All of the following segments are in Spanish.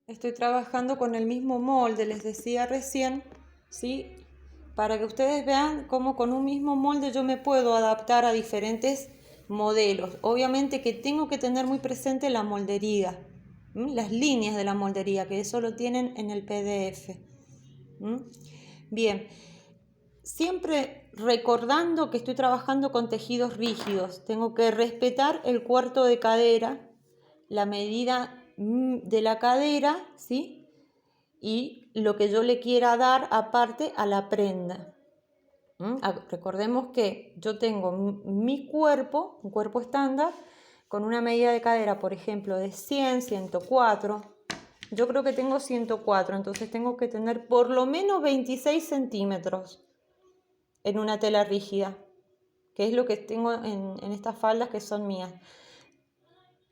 Estoy trabajando con el mismo molde, les decía recién, ¿sí? Para que ustedes vean cómo con un mismo molde yo me puedo adaptar a diferentes modelos. Obviamente que tengo que tener muy presente la moldería, las líneas de la moldería, que eso lo tienen en el PDF. Bien, siempre recordando que estoy trabajando con tejidos rígidos, tengo que respetar el cuarto de cadera, la medida de la cadera, ¿sí? Y lo que yo le quiera dar aparte a la prenda. Recordemos que yo tengo mi cuerpo, un cuerpo estándar, con una medida de cadera, por ejemplo, de 100, 104. Yo creo que tengo 104, entonces tengo que tener por lo menos 26 centímetros en una tela rígida, que es lo que tengo en estas faldas que son mías.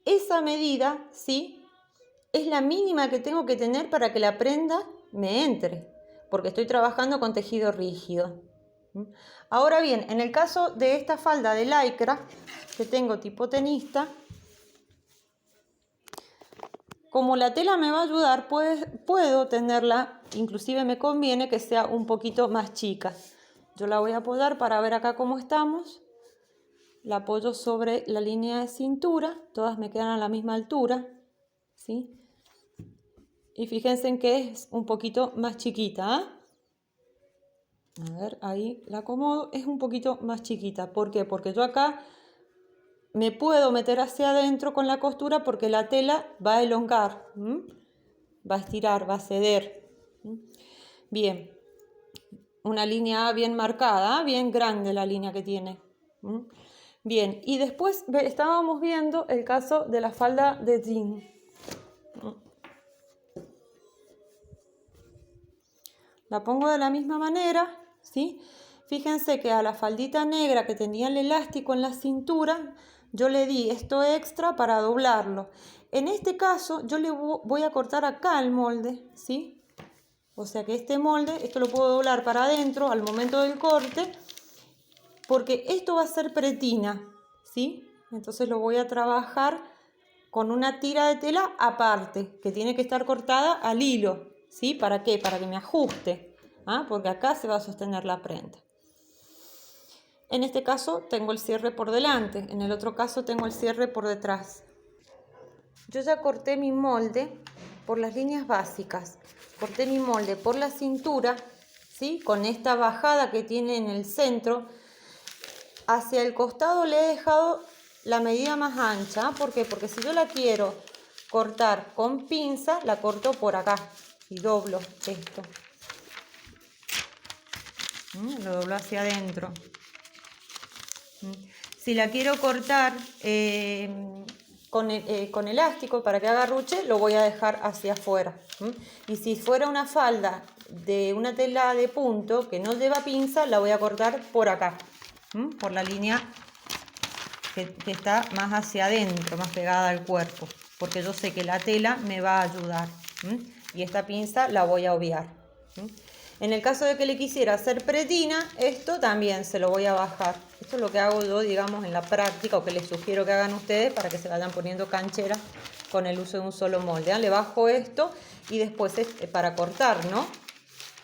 Esa medida, ¿sí?, es la mínima que tengo que tener para que la prenda me entre, porque estoy trabajando con tejido rígido. Ahora bien, en el caso de esta falda de lycra que tengo tipo tenista, como la tela me va a ayudar, pues puedo tenerla, inclusive me conviene que sea un poquito más chica. Yo la voy a apoyar para ver acá cómo estamos. La apoyo sobre la línea de cintura, todas me quedan a la misma altura, ¿sí? Y fíjense en que es un poquito más chiquita, ¿eh? A ver, ahí la acomodo, es un poquito más chiquita. ¿Por qué? Porque yo acá me puedo meter hacia adentro con la costura porque la tela va a elongar, va a estirar, va a ceder. Bien, una línea bien marcada, bien grande la línea que tiene. Bien, y después estábamos viendo el caso de la falda de jean. La pongo de la misma manera, ¿sí? Fíjense que a la faldita negra que tenía el elástico en la cintura, yo le di esto extra para doblarlo. En este caso, yo le voy a cortar acá el molde, ¿sí? O sea que este molde, esto lo puedo doblar para adentro al momento del corte, porque esto va a ser pretina, ¿sí? Entonces lo voy a trabajar con una tira de tela aparte, que tiene que estar cortada al hilo, ¿sí? ¿Para qué? Para que me ajuste, porque acá se va a sostener la prenda. En este caso tengo el cierre por delante, en el otro caso tengo el cierre por detrás. Yo ya corté mi molde por las líneas básicas, corté mi molde por la cintura, ¿sí? Con esta bajada que tiene en el centro. Hacia el costado le he dejado la medida más ancha. ¿Por qué? Porque si yo la quiero cortar con pinza, la corto por acá y doblo esto. Lo doblo hacia adentro. Si la quiero cortar con elástico para que haga ruche, lo voy a dejar hacia afuera. Y si fuera una falda de una tela de punto que no lleva pinza, la voy a cortar por acá, por la línea que está más hacia adentro, más pegada al cuerpo, porque yo sé que la tela me va a ayudar, y esta pinza la voy a obviar. En el caso de que le quisiera hacer pretina, esto también se lo voy a bajar. Esto es lo que hago yo, digamos, en la práctica, o que les sugiero que hagan ustedes para que se vayan poniendo cancheras con el uso de un solo molde. Le bajo esto y después para cortar, ¿no?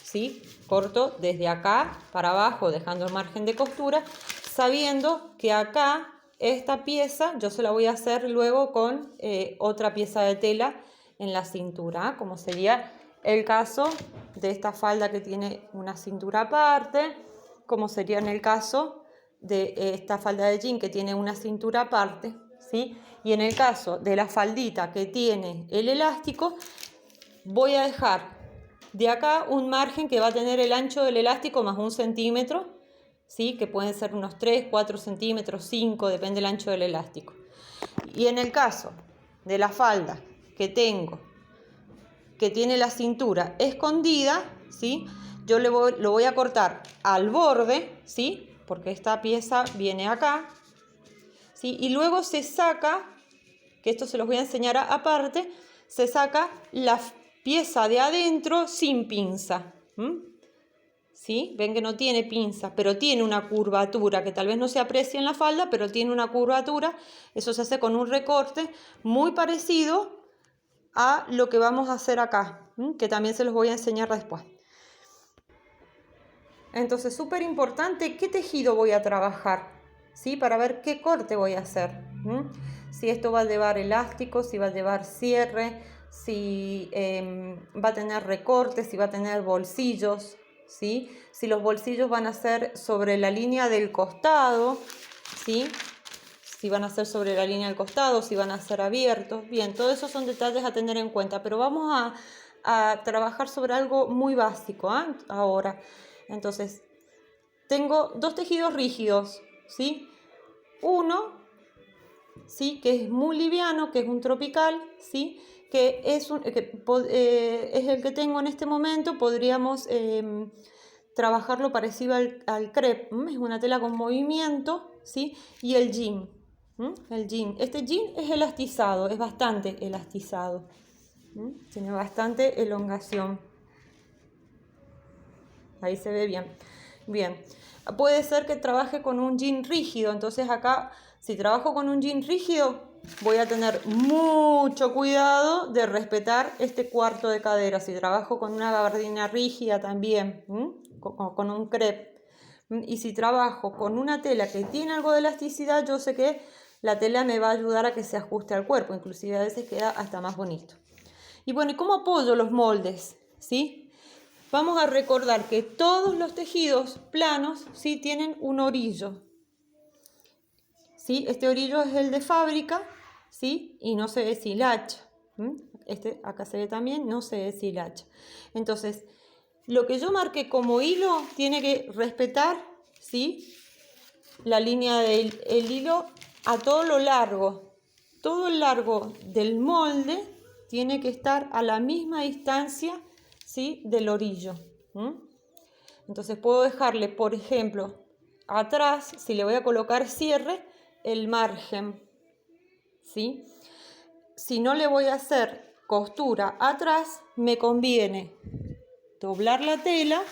¿Sí? Corto desde acá para abajo, dejando el margen de costura, sabiendo que acá esta pieza yo se la voy a hacer luego con otra pieza de tela en la cintura, como sería el caso de esta falda que tiene una cintura aparte, como sería en el caso de esta falda de jean que tiene una cintura aparte, ¿sí? Y en el caso de la faldita que tiene el elástico, voy a dejar de acá un margen que va a tener el ancho del elástico más 1 centímetro, ¿sí? Que pueden ser unos 3, 4 centímetros, 5, depende del ancho del elástico. Y en el caso de la falda que tengo, que tiene la cintura escondida, ¿sí? Yo lo voy a cortar al borde, ¿sí? Porque esta pieza viene acá, ¿sí? Y luego se saca, que esto se los voy a enseñar aparte, se saca la pieza de adentro sin pinza, ¿sí? Ven que no tiene pinza, pero tiene una curvatura que tal vez no se aprecia en la falda, pero tiene una curvatura. Eso se hace con un recorte muy parecido a lo que vamos a hacer acá, que también se los voy a enseñar después. Entonces, súper importante, ¿qué tejido voy a trabajar? ¿Sí? Para ver qué corte voy a hacer. Si esto va a llevar elástico, si va a llevar cierre, si va a tener recortes, si va a tener bolsillos, ¿sí? Si los bolsillos van a ser sobre la línea del costado, ¿sí? Si van a ser sobre la línea del costado, si van a ser abiertos. Bien, todos esos son detalles a tener en cuenta, pero vamos a trabajar sobre algo muy básico, ¿eh? Ahora. Entonces, tengo dos tejidos rígidos, ¿sí? Uno, ¿sí? Que es muy liviano, que es un tropical, ¿sí? Que es el que tengo en este momento. Podríamos trabajarlo parecido al crepe, es una tela con movimiento, ¿sí? Y el jean, el jean. Este jean es elastizado, es bastante elastizado, tiene bastante elongación. Ahí se ve bien. Bien, puede ser que trabaje con un jean rígido, entonces acá, si trabajo con un jean rígido, voy a tener mucho cuidado de respetar este cuarto de cadera. Si trabajo con una gabardina rígida también, con un crepe, y si trabajo con una tela que tiene algo de elasticidad, yo sé que la tela me va a ayudar a que se ajuste al cuerpo, inclusive a veces queda hasta más bonito. Y bueno, ¿y cómo apoyo los moldes? ¿Sí? Vamos a recordar que todos los tejidos planos, ¿sí? Tienen un orillo, ¿sí? Este orillo es el de fábrica, ¿sí? Y no se deshilacha. Este acá se ve también, no se deshilacha. Entonces, lo que yo marqué como hilo tiene que respetar, ¿sí? La línea del hilo a todo lo largo. Todo el largo del molde tiene que estar a la misma distancia, ¿sí? Del orillo. Entonces puedo dejarle, por ejemplo, atrás, si le voy a colocar cierre, el margen, ¿sí? Si no le voy a hacer costura atrás, me conviene doblar la tela,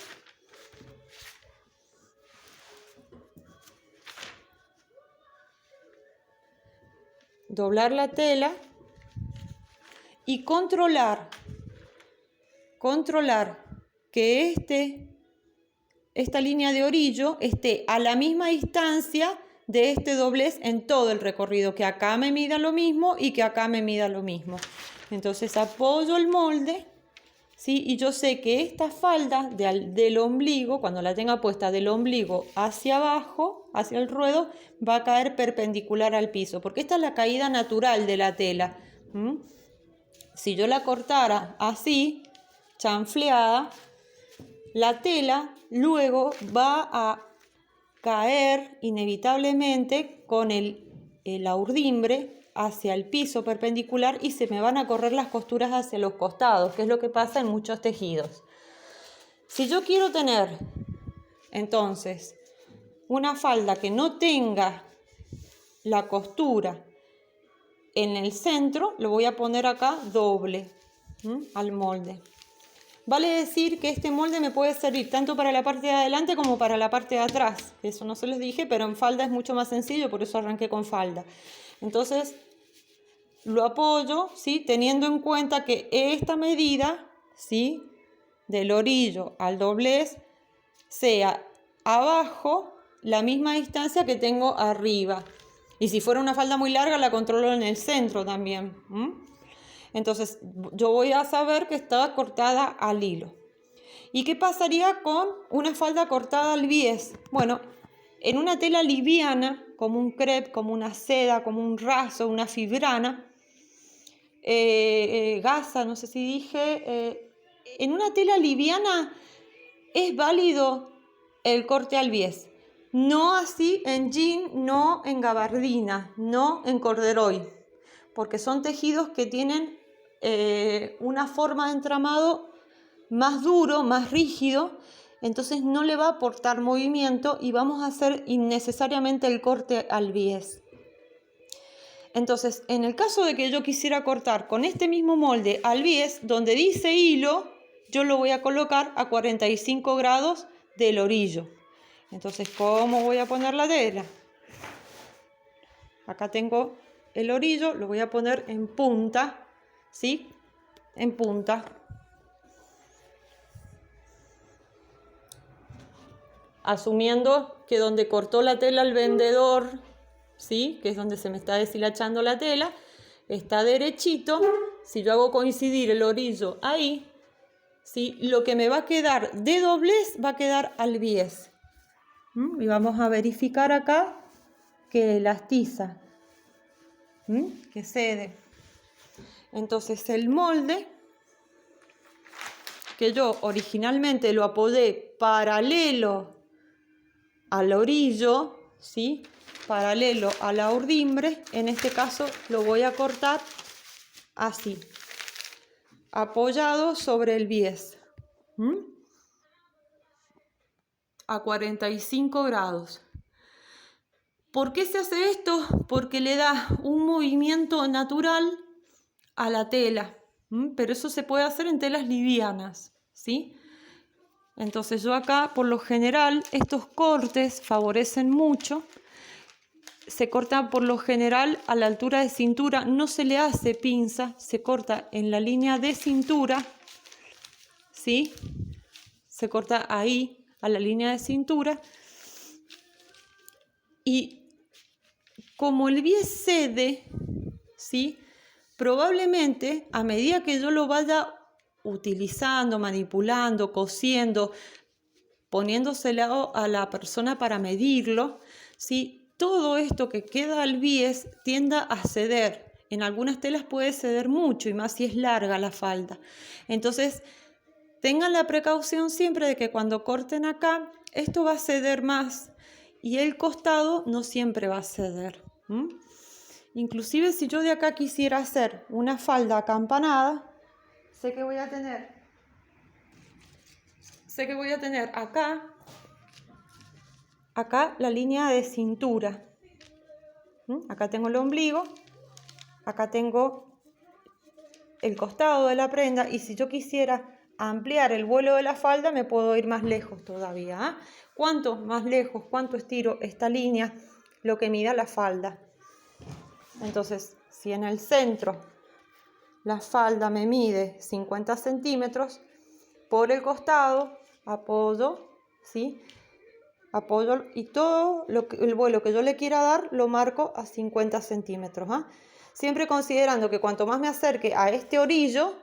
y controlar que esta línea de orillo esté a la misma distancia de este doblez en todo el recorrido, que acá me mida lo mismo y que acá me mida lo mismo. Entonces apoyo el molde, ¿sí? Y yo sé que esta falda del ombligo, cuando la tenga puesta del ombligo hacia abajo, hacia el ruedo, va a caer perpendicular al piso, porque esta es la caída natural de la tela. Si yo la cortara así, chanfleada, la tela luego va a caer inevitablemente con la urdimbre hacia el piso perpendicular y se me van a correr las costuras hacia los costados, que es lo que pasa en muchos tejidos. Si yo quiero tener entonces una falda que no tenga la costura en el centro, lo voy a poner acá doble al molde. Vale decir que este molde me puede servir tanto para la parte de adelante como para la parte de atrás. Eso no se los dije, pero en falda es mucho más sencillo, por eso arranqué con falda. Entonces, lo apoyo, ¿sí? Teniendo en cuenta que esta medida, ¿sí? Del orillo al doblez, sea abajo la misma distancia que tengo arriba. Y si fuera una falda muy larga, la controlo en el centro también. Entonces yo voy a saber que está cortada al hilo. ¿Y qué pasaría con una falda cortada al bies? Bueno, en una tela liviana, como un crepe, como una seda, como un raso, una fibrana, gasa, no sé si dije, en una tela liviana es válido el corte al bies. No así en jean, no en gabardina, no en corduroy, porque son tejidos que tienen una forma de entramado más duro, más rígido, entonces no le va a aportar movimiento y vamos a hacer innecesariamente el corte al bies. Entonces, en el caso de que yo quisiera cortar con este mismo molde al bies, donde dice hilo, yo lo voy a colocar a 45 grados del orillo. Entonces, ¿cómo voy a poner la tela? Acá tengo el orillo, lo voy a poner en punta, ¿sí? en punta. Asumiendo que donde cortó la tela el vendedor, ¿sí?, que es donde se me está deshilachando la tela, está derechito. Si yo hago coincidir el orillo ahí, ¿sí?, lo que me va a quedar de doblez va a quedar al bies. Y vamos a verificar acá que elastiza, que cede. Entonces el molde, que yo originalmente lo apoyé paralelo al orillo, ¿sí?, paralelo a la urdimbre, en este caso lo voy a cortar así, apoyado sobre el bies, a 45 grados. ¿Por qué se hace esto? Porque le da un movimiento natural a la tela, pero eso se puede hacer en telas livianas, ¿sí? Entonces yo acá, por lo general, estos cortes favorecen mucho. Se corta por lo general a la altura de cintura, no se le hace pinza, se corta en la línea de cintura, ¿sí? Se corta ahí, a la línea de cintura. Y como el bies cede, ¿sí?, probablemente a medida que yo lo vaya utilizando, manipulando, cosiendo, poniéndoselo a la persona para medirlo, ¿sí?, todo esto que queda al bies tienda a ceder. En algunas telas puede ceder mucho, y más si es larga la falda. Entonces, tengan la precaución siempre de que cuando corten acá, esto va a ceder más y el costado no siempre va a ceder. Inclusive si yo de acá quisiera hacer una falda acampanada, sé que voy a tener acá la línea de cintura. Acá tengo el ombligo, acá tengo el costado de la prenda, y si yo quisiera ampliar el vuelo de la falda me puedo ir más lejos todavía. ¿Cuánto más lejos? ¿Cuánto estiro esta línea? Lo que mida la falda. Entonces, si en el centro la falda me mide 50 centímetros, por el costado apoyo, ¿sí?, apoyo, y todo el vuelo que yo le quiera dar lo marco a 50 centímetros. Siempre considerando que cuanto más me acerque a este orillo,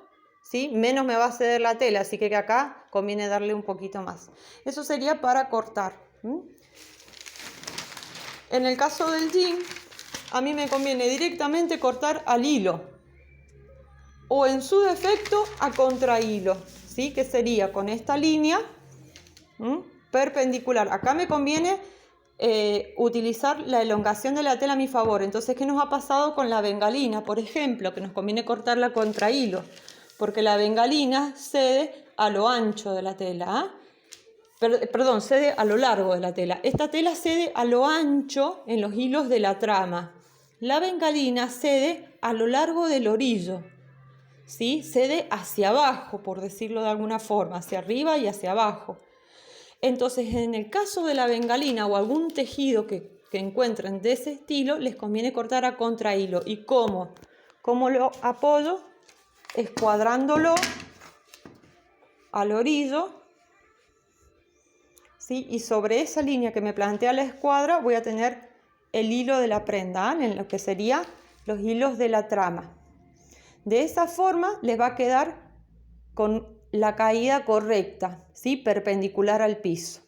¿sí?, menos me va a ceder la tela, así que acá conviene darle un poquito más. Eso sería para cortar. En el caso del jean, a mí me conviene directamente cortar al hilo, o en su defecto a contrahilo, ¿sí?, que sería con esta línea perpendicular. Acá me conviene utilizar la elongación de la tela a mi favor. Entonces, ¿qué nos ha pasado con la bengalina, por ejemplo? Que nos conviene cortarla a contrahilo, porque la bengalina cede a lo ancho de la tela, perdón, cede a lo largo de la tela. Esta tela cede a lo ancho en los hilos de la trama. La bengalina cede a lo largo del orillo, ¿sí?, cede hacia abajo, por decirlo de alguna forma, hacia arriba y hacia abajo. Entonces, en el caso de la bengalina o algún tejido que encuentren de ese estilo, les conviene cortar a contrahilo. ¿Y cómo? ¿Cómo lo apoyo? Escuadrándolo al orillo, ¿sí?, y sobre esa línea que me plantea la escuadra voy a tener el hilo de la prenda, en lo que serían los hilos de la trama. De esa forma les va a quedar con la caída correcta, ¿sí?, perpendicular al piso.